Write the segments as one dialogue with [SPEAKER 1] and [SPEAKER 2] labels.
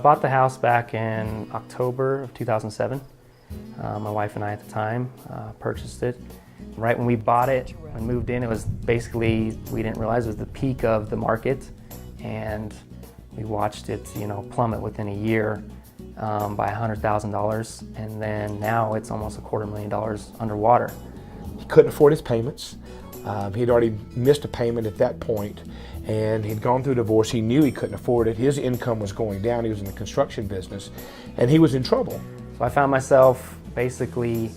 [SPEAKER 1] Bought the house back in October of 2007. My wife and I at the time purchased it. Right when we bought it and moved in, it was basically, we didn't realize it was the peak of the market, and we watched it, plummet within a year by $100,000, and then now it's almost $250,000 underwater.
[SPEAKER 2] He couldn't afford his payments. He'd already missed a payment at that point, and he'd gone through a divorce. He knew he couldn't afford it. His income was going down. He was in the construction business, and he was in trouble.
[SPEAKER 1] So I found myself basically,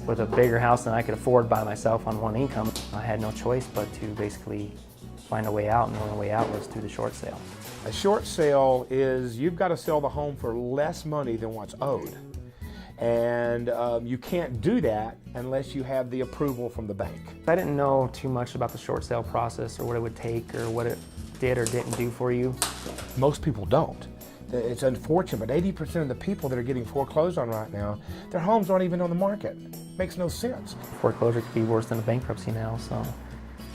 [SPEAKER 1] with a bigger house than I could afford by myself on one income. I had no choice but to basically find a way out, and the only way out was through the short sale.
[SPEAKER 2] A short sale is you've got to sell the home for less money than what's owed. And you can't do that unless you have the approval from the bank.
[SPEAKER 1] I didn't know too much about the short sale process or what it would take or what it did or didn't do for you.
[SPEAKER 2] Most people don't. It's unfortunate, but 80% of the people that are getting foreclosed on right now, their homes aren't even on the market. Makes no sense.
[SPEAKER 1] Foreclosure could be worse than a bankruptcy now, so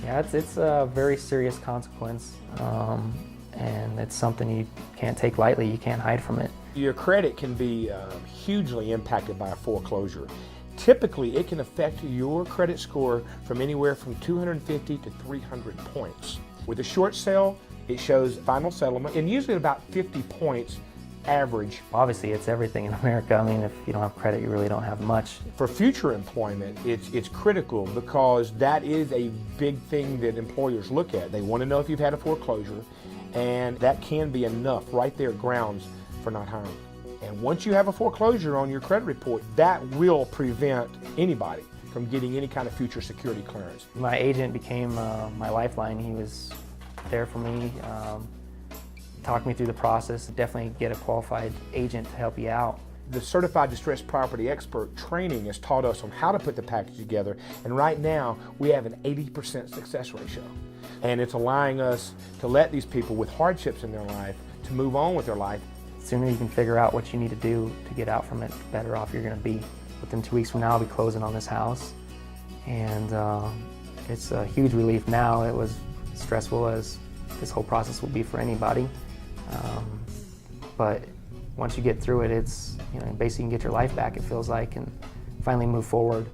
[SPEAKER 1] yeah, it's a very serious consequence, and it's something you can't take lightly. You can't hide from it.
[SPEAKER 2] Your credit can be hugely impacted by a foreclosure. Typically, it can affect your credit score from anywhere from 250 to 300 points. With a short sale, it shows final settlement, and usually about 50 points average.
[SPEAKER 1] Obviously, it's everything in America. I mean, if you don't have credit, you really don't have much.
[SPEAKER 2] For future employment, it's critical because that is a big thing that employers look at. They want to know if you've had a foreclosure, and that can be enough right there grounds for not hiring. And once you have a foreclosure on your credit report, that will prevent anybody from getting any kind of future security clearance.
[SPEAKER 1] My agent became my lifeline. He was there for me, talked me through the process. Definitely get a qualified agent to help you out.
[SPEAKER 2] The Certified Distressed Property Expert training has taught us on how to put the package together, and right now we have an 80% success ratio. And it's allowing us to let these people with hardships in their life to move on with their life.
[SPEAKER 1] The sooner you can figure out what you need to do to get out from it, the better off you're going to be. Within 2 weeks from now, I'll be closing on this house, and it's a huge relief now. It was stressful as this whole process will be for anybody, but once you get through it, it's basically you can get your life back, it feels like, and finally move forward.